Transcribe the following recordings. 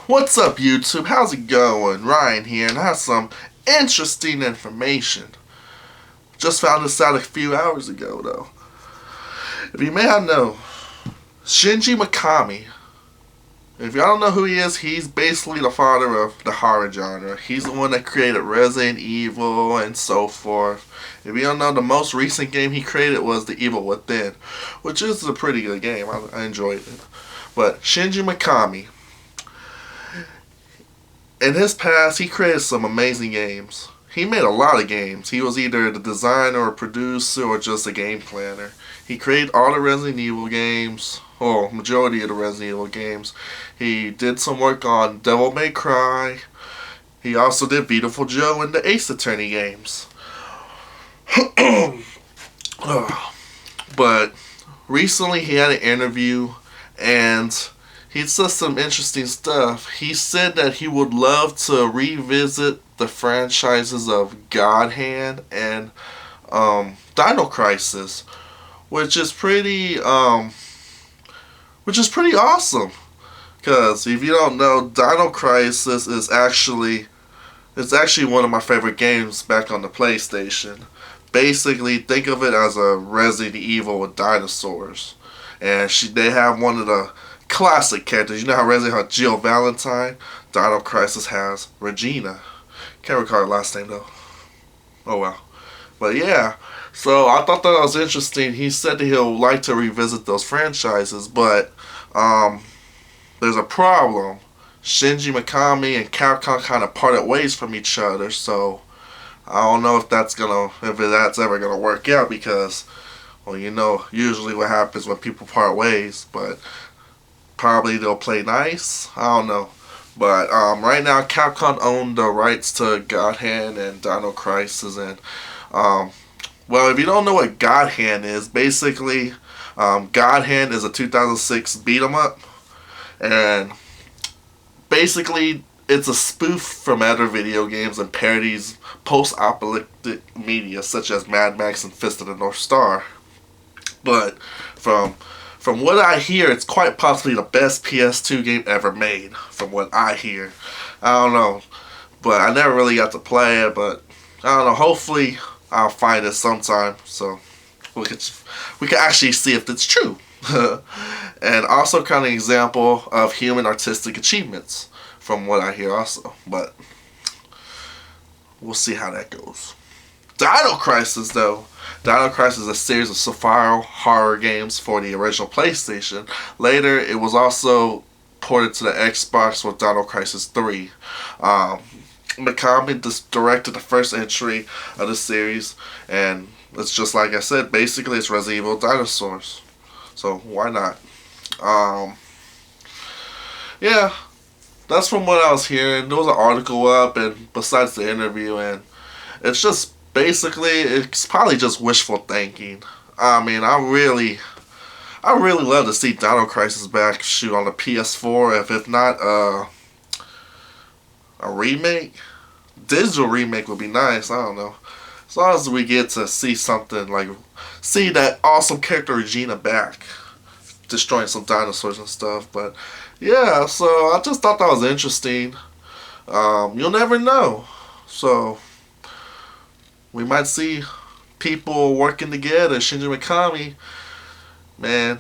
What's up, YouTube? How's it going? Ryan here, and I have some interesting information. Just found this out a few hours ago, though. If you may not know, Shinji Mikami, if y'all don't know who he is, he's basically the father of the horror genre. He's the one that created Resident Evil and so forth. If you don't know, the most recent game he created was The Evil Within, which is a pretty good game. I enjoyed it. But Shinji Mikami, in his past, he created some amazing games. He made a lot of games. He was either the designer or producer or just a game planner. He created all the Resident Evil games, or majority of the Resident Evil games. He did some work on Devil May Cry. He also did Beautiful Joe and the Ace Attorney games. But recently he had an interview and he said some interesting stuff. He said that he would love to revisit the franchises of God Hand and Dino Crisis, which is pretty awesome. Because if you don't know, Dino Crisis is actually one of my favorite games back on the PlayStation. Basically, think of it as a Resident Evil with dinosaurs, and they have one of the classic characters. You know how Resident has Jill Valentine? Dino Crisis has Regina. Can't recall her last name though. Oh well. But yeah, so I thought that was interesting. He said that he'll like to revisit those franchises, but there's a problem. Shinji Mikami and Capcom kind of parted ways from each other, so I don't know if that's ever gonna work out because, well, you know, usually what happens when people part ways, but probably they'll play nice. I don't know. But right now, Capcom owned the rights to God Hand and Dino Crisis. And, well, if you don't know what God Hand is, basically, God Hand is a 2006 beat 'em up. And basically, it's a spoof from other video games and parodies post-apocalyptic media such as Mad Max and Fist of the North Star. But from what I hear, it's quite possibly the best PS2 game ever made, from what I hear. I don't know, but I never really got to play it, but I don't know, hopefully I'll find it sometime, so we can actually see if it's true. And also kind of example of human artistic achievements, from what I hear also, but we'll see how that goes. Dino Crisis, though. Dino Crisis is a series of survival horror games for the original PlayStation. Later, it was also ported to the Xbox with Dino Crisis 3. Mikami directed the first entry of the series, and it's just like I said, basically it's Resident Evil dinosaurs. So, why not? Yeah, that's from what I was hearing. There was an article up, and besides the interview, and it's just basically, it's probably just wishful thinking. I mean, I really love to see Dino Crisis back, shoot, on the PS4. If not a remake, digital remake would be nice. I don't know. As long as we get to see something like, see that awesome character Regina back, destroying some dinosaurs and stuff. But yeah, so I just thought that was interesting. You'll never know. So we might see people working together. Shinji Mikami, man,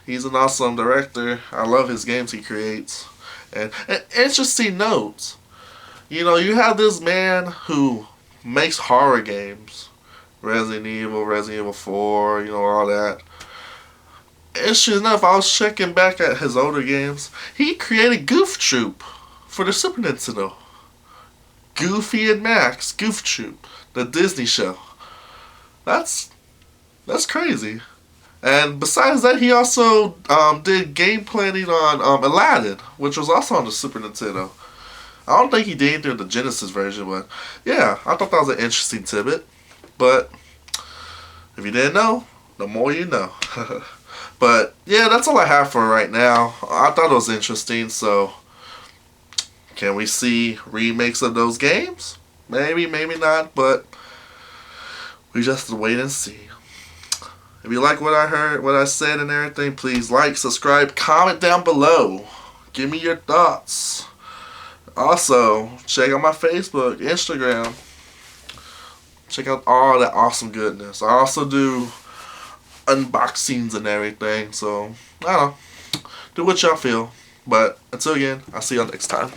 he's an awesome director. I love his games he creates. And interesting notes. You know, you have this man who makes horror games. Resident Evil 4, you know, all that. Interesting enough, I was checking back at his older games. He created Goof Troop for the Super Nintendo. Goofy and Max, Goof Troop, the Disney show. That's crazy. And besides that, he also did game planning on Aladdin, which was also on the Super Nintendo. I don't think he did anything with the Genesis version, but yeah, I thought that was an interesting tidbit. But if you didn't know, the more you know. But yeah, that's all I have for right now. I thought it was interesting, so can we see remakes of those games? Maybe, maybe not, but we just have to wait and see. If you like what I heard, what I said and everything, please like, subscribe, comment down below. Give me your thoughts. Also, check out my Facebook, Instagram. Check out all that awesome goodness. I also do unboxings and everything. So, I don't know. Do what y'all feel. But until again, I'll see y'all next time.